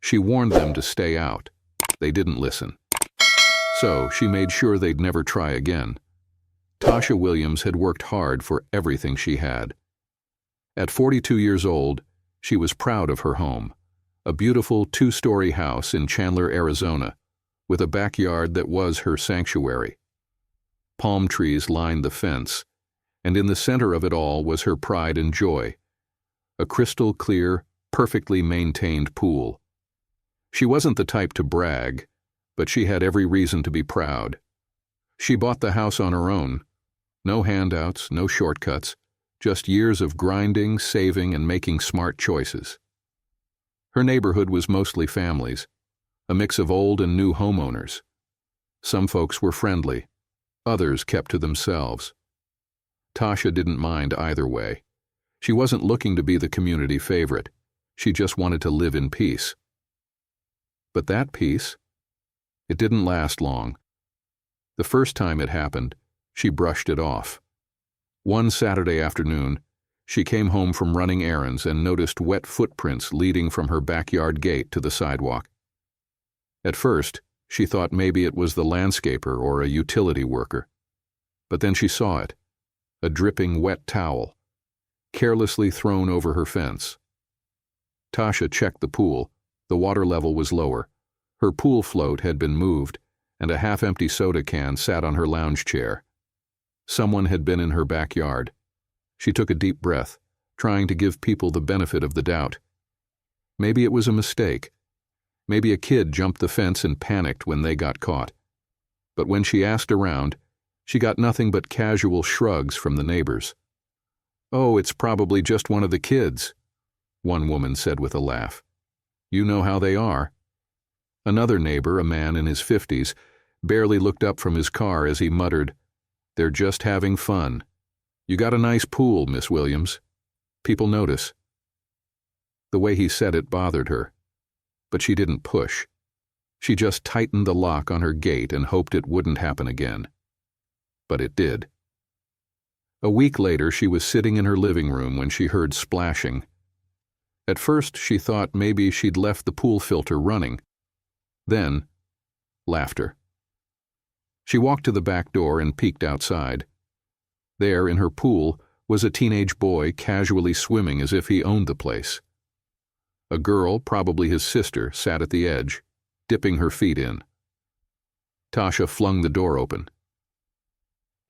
She warned them to stay out. They didn't listen. So she made sure they'd never try again. Tasha Williams had worked hard for everything she had. At 42 years old, she was proud of her home, a beautiful 2-story house in Chandler, Arizona, with a backyard that was her sanctuary. Palm trees lined the fence, and in the center of it all was her pride and joy, a crystal clear, perfectly maintained pool. She wasn't the type to brag, but she had every reason to be proud. She bought the house on her own. No handouts, no shortcuts, just years of grinding, saving, and making smart choices. Her neighborhood was mostly families, a mix of old and new homeowners. Some folks were friendly, others kept to themselves. Tasha didn't mind either way. She wasn't looking to be the community favorite. She just wanted to live in peace. But that peace, it didn't last long. The first time it happened, she brushed it off. One Saturday afternoon, she came home from running errands and noticed wet footprints leading from her backyard gate to the sidewalk. At first, she thought maybe it was the landscaper or a utility worker. But then she saw it, a dripping wet towel, carelessly thrown over her fence. Tasha checked the pool. The water level was lower. Her pool float had been moved, and a half-empty soda can sat on her lounge chair. Someone had been in her backyard. She took a deep breath, trying to give people the benefit of the doubt. Maybe it was a mistake. Maybe a kid jumped the fence and panicked when they got caught. But when she asked around, she got nothing but casual shrugs from the neighbors. "Oh, it's probably just one of the kids," one woman said with a laugh. "You know how they are." Another neighbor, a man in his 50s, barely looked up from his car as he muttered, "They're just having fun. You got a nice pool, Miss Williams. People notice." The way he said it bothered her, but she didn't push. She just tightened the lock on her gate and hoped it wouldn't happen again. But it did. A week later, she was sitting in her living room when she heard splashing. At first, she thought maybe she'd left the pool filter running. Then, laughter. She walked to the back door and peeked outside. There, in her pool, was a teenage boy casually swimming as if he owned the place. A girl, probably his sister, sat at the edge, dipping her feet in. Tasha flung the door open.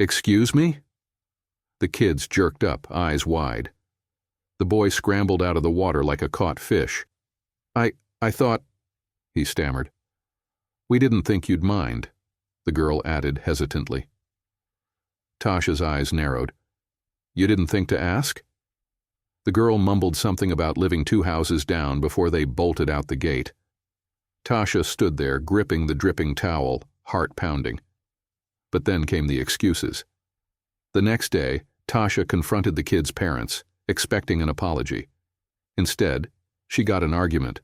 "Excuse me?" The kids jerked up, eyes wide. The boy scrambled out of the water like a caught fish. I thought," he stammered. "We didn't think you'd mind," the girl added hesitantly. Tasha's eyes narrowed. "You didn't think to ask?" The girl mumbled something about living 2 houses down before they bolted out the gate. Tasha stood there, gripping the dripping towel, heart pounding. But then came the excuses. The next day, Tasha confronted the kids' parents, expecting an apology. Instead, she got an argument.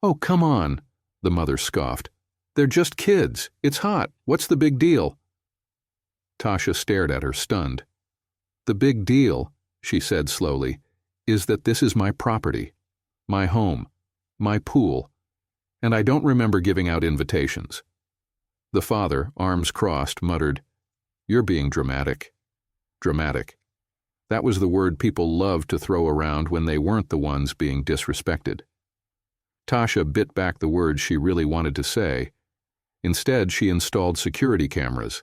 "Oh, come on," the mother scoffed. "They're just kids. It's hot. What's the big deal?" Tasha stared at her, stunned. "The big deal," she said slowly, "is that this is my property, my home, my pool, and I don't remember giving out invitations." The father, arms crossed, muttered, "You're being dramatic." Dramatic. That was the word people loved to throw around when they weren't the ones being disrespected. Tasha bit back the words she really wanted to say. Instead, she installed security cameras.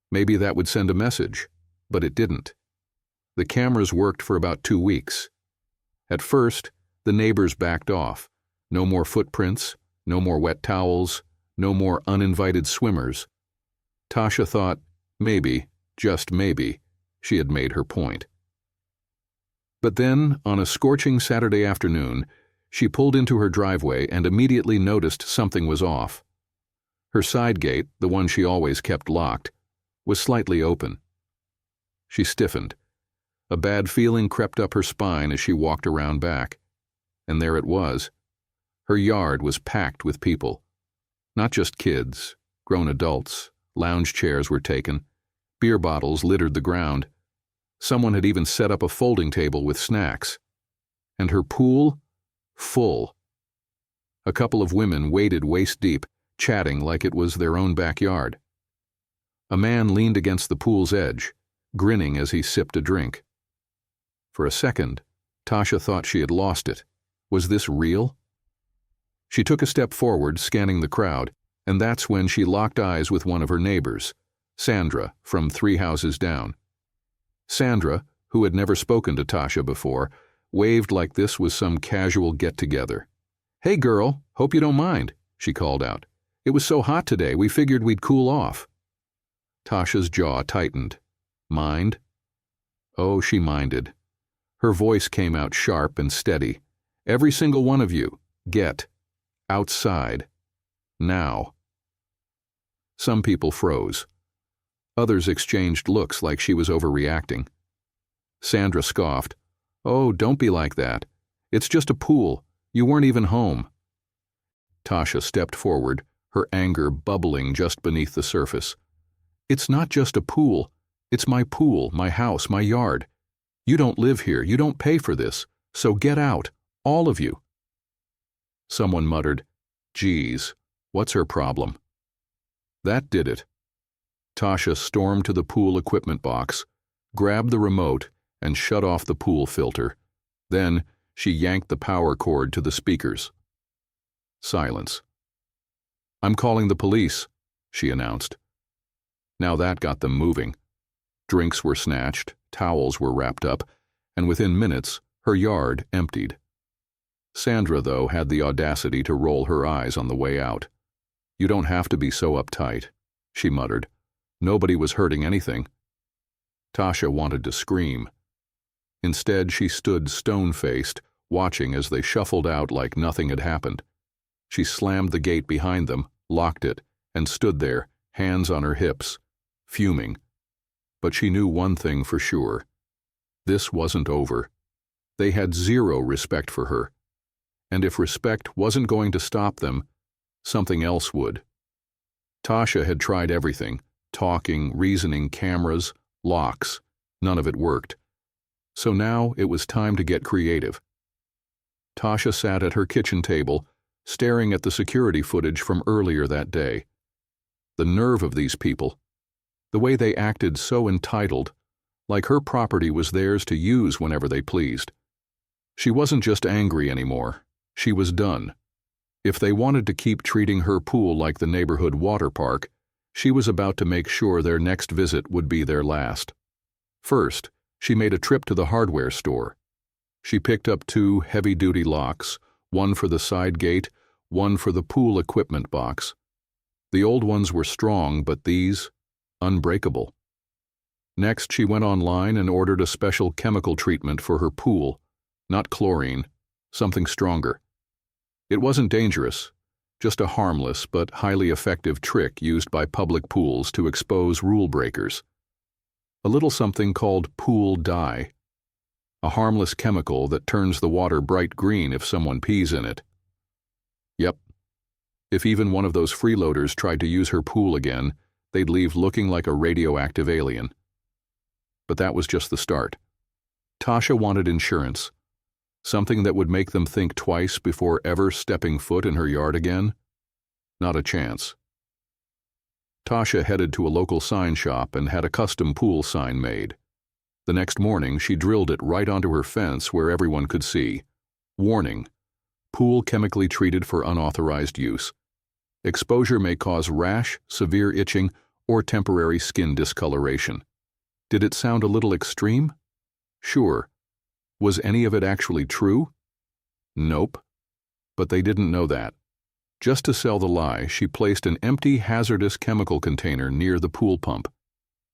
Maybe that would send a message, but it didn't. The cameras worked for about 2 weeks. At first, the neighbors backed off. No more footprints, no more wet towels, no more uninvited swimmers. Tasha thought, maybe, just maybe, she had made her point. But then, on a scorching Saturday afternoon, she pulled into her driveway and immediately noticed something was off. Her side gate, the one she always kept locked, was slightly open. She stiffened. A bad feeling crept up her spine as she walked around back. And there it was. Her yard was packed with people. Not just kids, grown adults. Lounge chairs were taken. Beer bottles littered the ground. Someone had even set up a folding table with snacks. And her pool? Full. A couple of women waded waist-deep, chatting like it was their own backyard. A man leaned against the pool's edge, grinning as he sipped a drink. For a second, Tasha thought she had lost it. Was this real? She took a step forward, scanning the crowd, and that's when she locked eyes with one of her neighbors, Sandra, from 3 houses down. Sandra, who had never spoken to Tasha before, waved like this was some casual get-together. "Hey girl, hope you don't mind," she called out. "It was so hot today, we figured we'd cool off." Tasha's jaw tightened. Mind? Oh, she minded. Her voice came out sharp and steady. "Every single one of you, get outside. Now." Some people froze. Others exchanged looks like she was overreacting. Sandra scoffed. "Oh, don't be like that. It's just a pool. You weren't even home." Tasha stepped forward, her anger bubbling just beneath the surface. "It's not just a pool. It's my pool, my house, my yard. You don't live here. You don't pay for this. So get out, all of you." Someone muttered, "Geez, what's her problem?" That did it. Tasha stormed to the pool equipment box, grabbed the remote, and shut off the pool filter. Then she yanked the power cord to the speakers. Silence. "I'm calling the police," she announced. Now that got them moving. Drinks were snatched, towels were wrapped up, and within minutes, her yard emptied. Sandra, though, had the audacity to roll her eyes on the way out. "You don't have to be so uptight," she muttered. "Nobody was hurting anything." Tasha wanted to scream. Instead, she stood stone-faced, watching as they shuffled out like nothing had happened. She slammed the gate behind them, locked it, and stood there, hands on her hips, fuming. But she knew one thing for sure. This wasn't over. They had zero respect for her. And if respect wasn't going to stop them, something else would. Tasha had tried everything, talking, reasoning, cameras, locks. None of it worked. So now it was time to get creative. Tasha sat at her kitchen table, staring at the security footage from earlier that day. The nerve of these people. The way they acted so entitled, like her property was theirs to use whenever they pleased. She wasn't just angry anymore. She was done. If they wanted to keep treating her pool like the neighborhood water park, she was about to make sure their next visit would be their last. First, she made a trip to the hardware store. She picked up 2 heavy-duty locks, one for the side gate, one for the pool equipment box. The old ones were strong, but these, unbreakable. Next, she went online and ordered a special chemical treatment for her pool, not chlorine, something stronger. It wasn't dangerous, just a harmless but highly effective trick used by public pools to expose rule breakers. A little something called pool dye, a harmless chemical that turns the water bright green if someone pees in it. Yep. If even one of those freeloaders tried to use her pool again, they'd leave looking like a radioactive alien. But that was just the start. Tasha wanted insurance, something that would make them think twice before ever stepping foot in her yard again. Not a chance. Tasha headed to a local sign shop and had a custom pool sign made. The next morning, she drilled it right onto her fence where everyone could see. Warning: pool chemically treated for unauthorized use. Exposure may cause rash, severe itching, or temporary skin discoloration. Did it sound a little extreme? Sure. Was any of it actually true? Nope. But they didn't know that. Just to sell the lie, she placed an empty hazardous chemical container near the pool pump,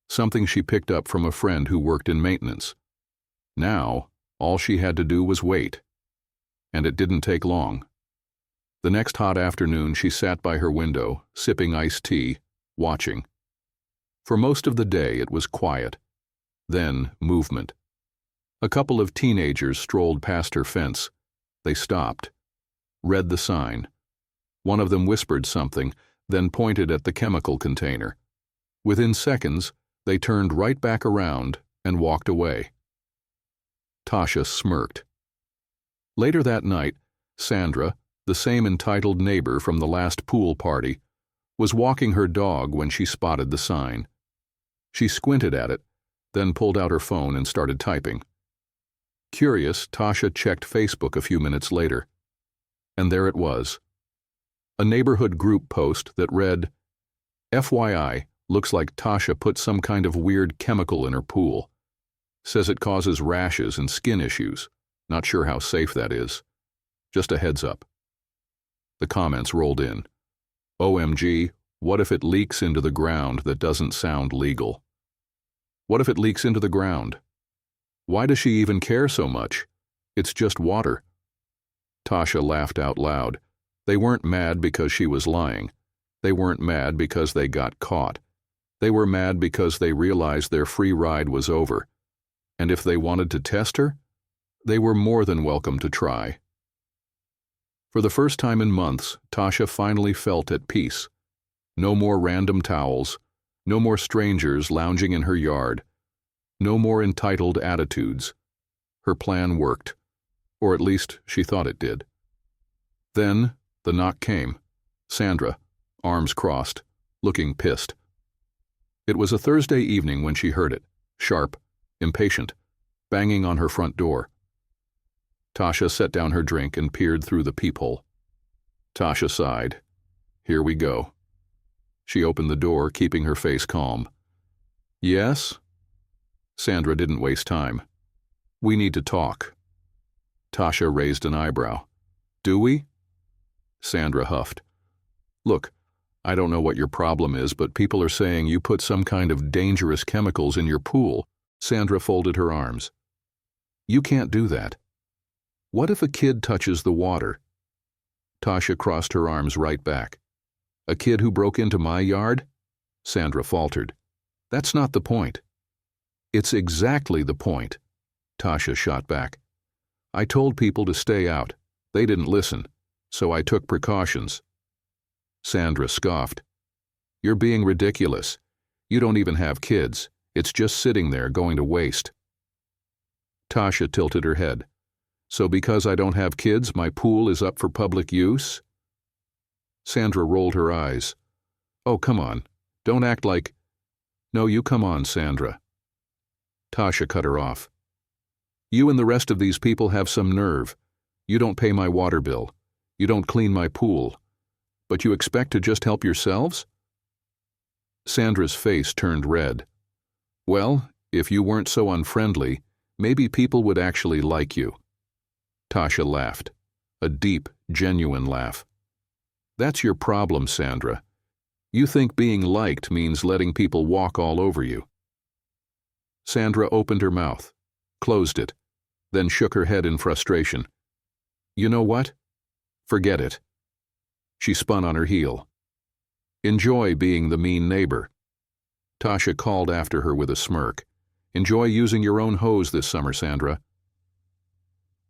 something she picked up from a friend who worked in maintenance. Now, all she had to do was wait. And it didn't take long. The next hot afternoon, she sat by her window, sipping iced tea, watching. For most of the day, it was quiet. Then, movement. A couple of teenagers strolled past her fence. They stopped, read the sign. One of them whispered something, then pointed at the chemical container. Within seconds, they turned right back around and walked away. Tasha smirked. Later that night, Sandra, the same entitled neighbor from the last pool party, was walking her dog when she spotted the sign. She squinted at it, then pulled out her phone and started typing. Curious, Tasha checked Facebook a few minutes later. And there it was. A neighborhood group post that read, FYI, looks like Tasha put some kind of weird chemical in her pool. Says it causes rashes and skin issues. Not sure how safe that is. Just a heads up. The comments rolled in. OMG, what if it leaks into the ground? That doesn't sound legal. What if it leaks into the ground? Why does she even care so much? It's just water. Tasha laughed out loud. They weren't mad because she was lying. They weren't mad because they got caught. They were mad because they realized their free ride was over. And if they wanted to test her, they were more than welcome to try. For the first time in months, Tasha finally felt at peace. No more random towels, no more strangers lounging in her yard, no more entitled attitudes. Her plan worked, or at least she thought it did. Then the knock came. Sandra, arms crossed, looking pissed. It was a Thursday evening when she heard it, sharp, impatient, banging on her front door. Tasha set down her drink and peered through the peephole. Tasha sighed. Here we go. She opened the door, keeping her face calm. Yes? Sandra didn't waste time. We need to talk. Tasha raised an eyebrow. Do we? Sandra huffed. Look, I don't know what your problem is, but people are saying you put some kind of dangerous chemicals in your pool. Sandra folded her arms. You can't do that. What if a kid touches the water? Tasha crossed her arms right back. A kid who broke into my yard? Sandra faltered. That's not the point. It's exactly the point, Tasha shot back. I told people to stay out. They didn't listen, so I took precautions. Sandra scoffed. You're being ridiculous. You don't even have kids. It's just sitting there going to waste. Tasha tilted her head. So because I don't have kids, my pool is up for public use? Sandra rolled her eyes. Oh, come on. Don't act like... No, you come on, Sandra. Tasha cut her off. You and the rest of these people have some nerve. You don't pay my water bill. You don't clean my pool. But you expect to just help yourselves? Sandra's face turned red. Well, if you weren't so unfriendly, maybe people would actually like you. Tasha laughed, a deep, genuine laugh. That's your problem, Sandra. You think being liked means letting people walk all over you. Sandra opened her mouth, closed it, then shook her head in frustration. You know what? Forget it. She spun on her heel. Enjoy being the mean neighbor. Tasha called after her with a smirk. Enjoy using your own hose this summer, Sandra.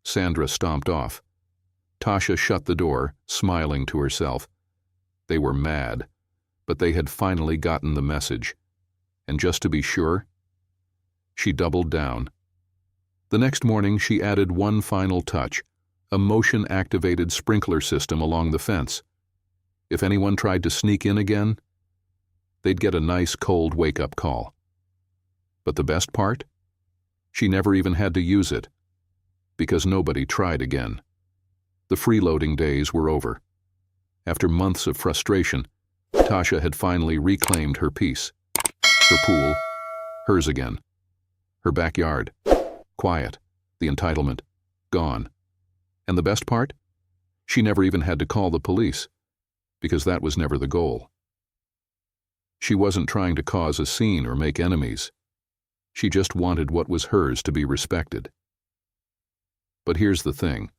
Sandra stomped off. Tasha shut the door, smiling to herself. They were mad, but they had finally gotten the message. And just to be sure, she doubled down. The next morning, she added one final touch, a motion-activated sprinkler system along the fence. If anyone tried to sneak in again, they'd get a nice cold wake-up call. But the best part? She never even had to use it, because nobody tried again. The freeloading days were over. After months of frustration, Tasha had finally reclaimed her peace. Her pool, hers again. Her backyard, quiet, the entitlement, gone. And the best part? She never even had to call the police, because that was never the goal. She wasn't trying to cause a scene or make enemies. She just wanted what was hers to be respected. But here's the thing.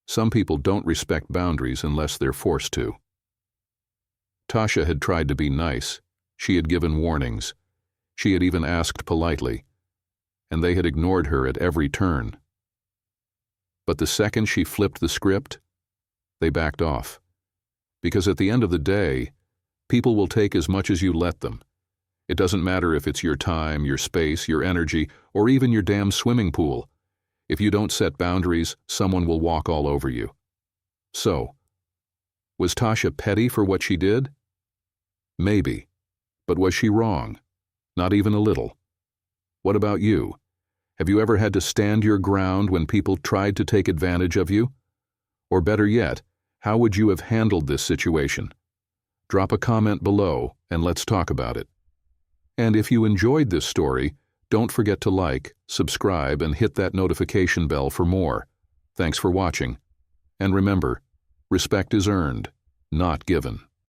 Some people don't respect boundaries unless they're forced to. Tasha had tried to be nice. She had given warnings. She had even asked politely. And they had ignored her at every turn. But the second she flipped the script, they backed off. Because at the end of the day, people will take as much as you let them. It doesn't matter if it's your time, your space, your energy, or even your damn swimming pool. If you don't set boundaries, someone will walk all over you. So, was Tasha petty for what she did? Maybe. But was she wrong? Not even a little. What about you? Have you ever had to stand your ground when people tried to take advantage of you? Or better yet, how would you have handled this situation? Drop a comment below and let's talk about it. And if you enjoyed this story, don't forget to like, subscribe, and hit that notification bell for more. Thanks for watching. And remember, respect is earned, not given.